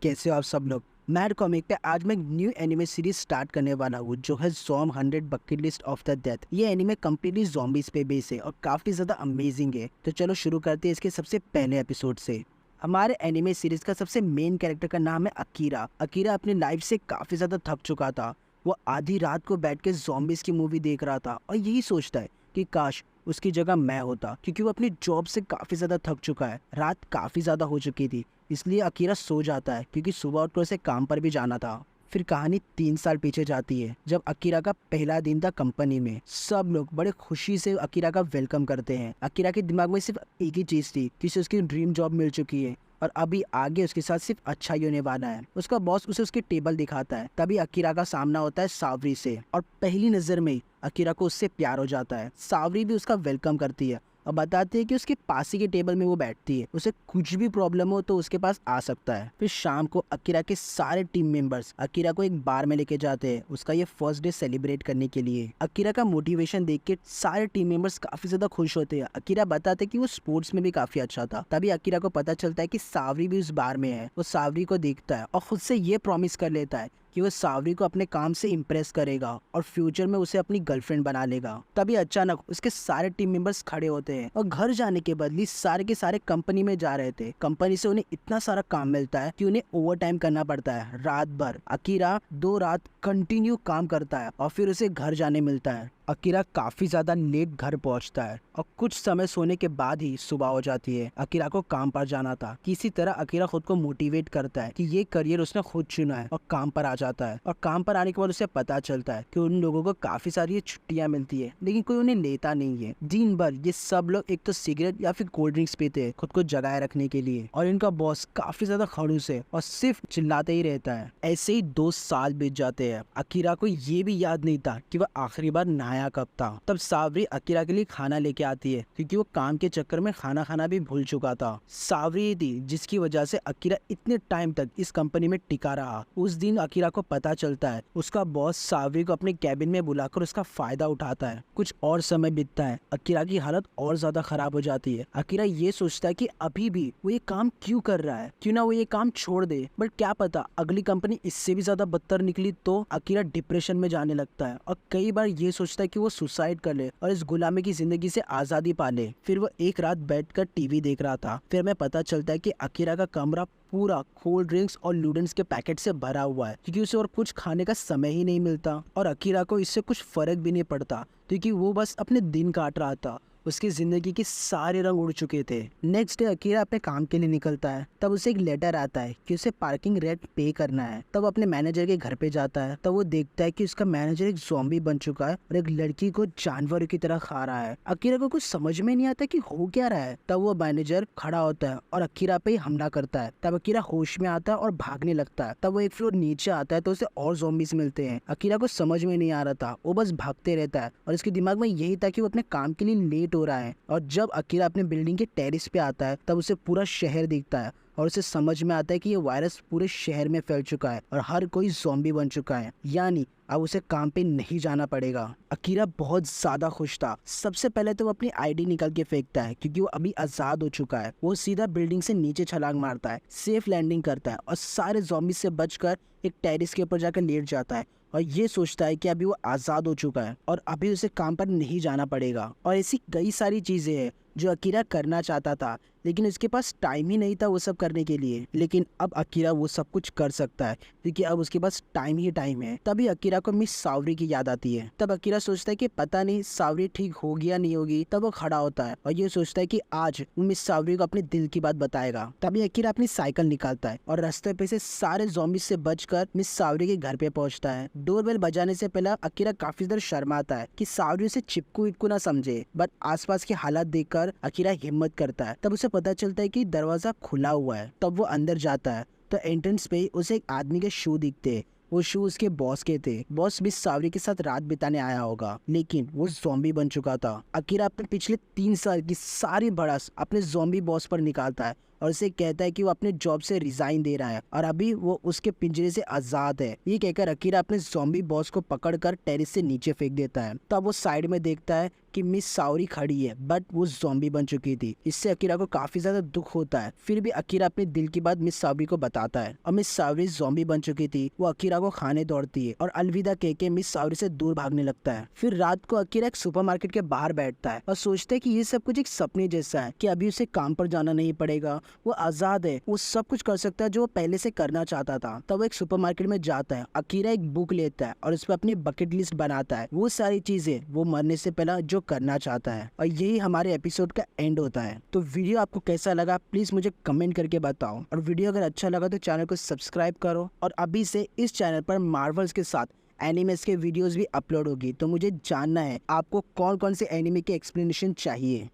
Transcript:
कैसे हो आप सब लोग। मैड कॉमिक पे आज मैं एक न्यू एनिमे सीरीज स्टार्ट करने वाला हूँ जो है ज़ॉम 100 bucket list of the death. ये एनिमे कम्प्लीटली ज़ॉम्बीज पे बेस है और काफ़ी ज़्यादा अमेजिंग है। तो चलो शुरू करते हैं इसके सबसे पहले एपिसोड से। हमारे एनिमे सीरीज का सबसे मेन कैरेक्टर का नाम है अकीरा। अकीरा अपनी लाइफ से काफ़ी ज़्यादा थक चुका था। वो आधी रात को बैठ के ज़ॉम्बीज की मूवी देख रहा था और यही सोचता है कि काश उसकी जगह मैं होता, क्योंकि वो अपनी जॉब से काफ़ी ज़्यादा थक चुका है। रात काफ़ी ज़्यादा हो चुकी थी, इसलिए अकीरा सो जाता है क्योंकि सुबह उठकर उसे काम पर भी जाना था। फिर कहानी 3 साल पीछे जाती है जब अकीरा का पहला दिन था कंपनी में। सब लोग बड़े खुशी से अकीरा का वेलकम करते हैं। अकीरा के दिमाग में सिर्फ एक ही चीज़ थी कि उसे उसकी ड्रीम जॉब मिल चुकी है और अभी आगे उसके साथ सिर्फ अच्छा ही होने वाला है। उसका बॉस उसे उसकी टेबल दिखाता है। तभी अकीरा का सामना होता है सावरी से और पहली नज़र में ही अकीरा को उससे प्यार हो जाता है। सावरी भी उसका वेलकम करती है और बताती है कि उसके पास ही के टेबल में वो बैठती है, उसे कुछ भी प्रॉब्लम हो तो उसके पास आ सकता है। फिर शाम को अकीरा के सारे टीम मेंबर्स अकीरा को एक बार में लेके जाते हैं उसका ये फर्स्ट डे सेलिब्रेट करने के लिए। अकीरा का मोटिवेशन देख के सारे टीम मेंबर्स काफी ज्यादा खुश होते हैं। अकीरा बताते हैं कि वो स्पोर्ट्स में भी काफी अच्छा था। तभी अकीरा को पता चलता है कि सावरी भी उस बार में है। वो सावरी को देखता है और खुद से ये प्रॉमिस कर लेता है कि वो सावरी को अपने काम से इम्प्रेस करेगा और फ्यूचर में उसे अपनी गर्लफ्रेंड बना लेगा। तभी अचानक उसके सारे टीम मेंबर्स खड़े होते हैं और घर जाने के बदले सारे के सारे कंपनी में जा रहे थे। कंपनी से उन्हें इतना सारा काम मिलता है कि उन्हें ओवर टाइम करना पड़ता है रात भर। अकीरा 2 रात कंटिन्यू काम करता है और फिर उसे घर जाने मिलता है। अकीरा काफी ज्यादा लेट घर पहुंचता है और कुछ समय सोने के बाद ही सुबह हो जाती है। अकीरा को काम पर जाना था। किसी तरह अकीरा खुद को मोटिवेट करता है कि ये करियर उसने खुद चुना है और काम पर आ जाता है। और काम पर आने के बाद उसे पता चलता है कि उन लोगों को काफी सारी छुट्टियां मिलती है लेकिन कोई उन्हें लेता नहीं है। दिन भर ये सब लोग एक तो सिगरेट या फिर कोल्ड ड्रिंक्स पीते हैं खुद को जगाए रखने के लिए और इनका बॉस काफी ज्यादा खड़ूस है और सिर्फ चिल्लाते ही रहता है। ऐसे ही 2 साल बीत जाते हैं। अकीरा को ये भी याद नहीं था कि वह आखिरी बार नहाया कब था। तब सावरी अकीरा के लिए खाना लेके आती है क्योंकि वो काम के चक्कर में खाना खाना भी भूल चुका था। सावरी थी जिसकी वजह से अकीरा इतने टाइम तक इस कंपनी में टिका रहा। उस दिन अकीरा को पता चलता है उसका बॉस सावरी को अपने कैबिन में बुलाकर उसका फायदा उठाता है। कुछ और समय बीतता है। अकीरा की हालत और ज्यादा खराब हो जाती है। अकीरा ये सोचता है कि अभी भी वो ये काम क्यों कर रहा है, क्यों ना वो ये काम छोड़ दे। बट क्या पता अगली कंपनी इससे भी ज्यादा बदतर निकली तो अकीरा डिप्रेशन में जाने लगता है और कई बार ये सोचता है कि वो सुसाइड कर ले और इस गुलामी की जिंदगी से आजादी पा ले। फिर वो एक रात बैठकर टीवी देख रहा था। फिर हमें पता चलता है कि अकीरा का कमरा पूरा कोल्ड ड्रिंक्स और लूडेंस के पैकेट से भरा हुआ है क्योंकि उसे और कुछ खाने का समय ही नहीं मिलता और अकीरा को इससे कुछ फर्क भी नहीं पड़ता क्योंकि वो बस अपने दिन काट रहा था। उसकी जिंदगी के सारे रंग उड़ चुके थे। नेक्स्ट डे अकीरा अपने काम के लिए निकलता है। तब उसे एक लेटर आता है कि उसे पार्किंग रेंट पे करना है। तब अपने मैनेजर के घर पे जाता है। तब वो देखता है कि उसका मैनेजर एक ज़ॉम्बी बन चुका है और एक लड़की को जानवर की तरह खा रहा है। अकीरा को कुछ समझ में नहीं आता कि हो क्या रहा है। तब वो मैनेजर खड़ा होता है और अकीरा पे हमला करता है। तब अकीरा होश में आता है और भागने लगता है। तब वो एक फ्लोर नीचे आता है तो उसे और ज़ॉम्बीज मिलते हैं। अकीरा को समझ में नहीं आ रहा था, वो बस भागते रहता है और इसके दिमाग में यही था कि वो अपने काम के लिए लेट हो रहा है। और जब अकीरा अपने बिल्डिंग के टेरेस पे आता है तब उसे पूरा शहर दिखता है और उसे समझ में आता है कि ये वायरस पूरे शहर में फैल चुका है और हर कोई ज़ॉम्बी बन चुका है, यानी अब उसे काम पे नहीं जाना पड़ेगा। अकीरा बहुत ज्यादा खुश था। सबसे पहले तो वो अपनी आईडी निकल के फेंकता है क्योंकि वो अभी आजाद हो चुका है। वो सीधा बिल्डिंग से नीचे छलांग मारता है, सेफ लैंडिंग करता है और सारे ज़ॉम्बी से बचकर एक टेरेस के ऊपर जाकर लेट जाता है और ये सोचता है कि अभी वो आजाद हो चुका है और अभी उसे काम पर नहीं जाना पड़ेगा। और ऐसी कई सारी चीजें हैं जो अकीरा करना चाहता था लेकिन उसके पास टाइम ही नहीं था वो सब करने के लिए। लेकिन अब अकीरा वो सब कुछ कर सकता है क्योंकि अब उसके पास टाइम ही टाइम है। तभी अकीरा को मिस सावरी की याद आती है। तब अकीरा सोचता है कि पता नहीं सावरी ठीक होगी या नहीं होगी। तब वो खड़ा होता है और ये सोचता है कि आज वो मिस सावरी को अपने दिल की बात बताएगा। तभी अकीरा अपनी साइकिल निकालता है और रास्ते पे से सारे ज़ॉम्बी से बचकर मिस सावरी के घर पे पहुंचता है। डोरबेल बजाने से पहले अकीरा काफी देर शर्माता है कि सावरी उसे चिपकू विपकू ना समझे, बट आसपास के हालात देखकर अकीरा हिम्मत करता है। तब उसे पता चलता है कि दरवाजा खुला हुआ है। तब वो अंदर जाता है तो एंट्रेंस पे उसे एक आदमी के शू दिखते हैं। वो शू उसके बॉस के थे। बॉस मिस सावरी के साथ रात बिताने आया होगा लेकिन वो ज़ॉम्बी बन चुका था। अकीरा अपने पिछले 3 साल की सारी भड़ास अपने ज़ॉम्बी बॉस पर निकालता है और उसे कहता है कि वो अपने जॉब से रिजाइन दे रहा है और अभी वो उसके पिंजरे से आजाद है। ये कहकर अकीरा अपने ज़ॉम्बी बॉस को पकड़कर टेरेस से नीचे फेंक देता है। तब वो साइड में देखता है कि मिस साओरी खड़ी है बट वो ज़ॉम्बी बन चुकी थी। इससे अकीरा को काफी ज्यादा दुख होता है। फिर भी अकीरा अपने दिल की बात मिस साओरी को बताता है और मिस साओरी ज़ॉम्बी बन चुकी थी। वो अकीरा को खाने दौड़ती है और अलविदा कह के मिस साओरी से दूर भागने लगता है। फिर रात को अकीरा एक सुपरमार्केट के बाहर बैठता है और सोचता है कि ये सब कुछ एक सपने जैसा है कि अभी उसे काम पर जाना नहीं पड़ेगा, वो आजाद है, वो सब कुछ कर सकता है जो वो पहले से करना चाहता था। तब वो एक सुपरमार्केट में जाता है। अकीरा एक बुक लेता है और उस पर अपनी बकेट लिस्ट बनाता है, वो सारी चीजें वो मरने से पहले जो करना चाहता है। और यही हमारे एपिसोड का एंड होता है। तो वीडियो आपको कैसा लगा प्लीज मुझे कमेंट करके बताओ, और वीडियो अगर अच्छा लगा तो चैनल को सब्सक्राइब करो। और अभी से इस चैनल पर मार्वल्स के साथ एनिमेस के वीडियोस भी अपलोड होगी, तो मुझे जानना है आपको कौन कौन से एनिमे के एक्सप्लेनेशन चाहिए।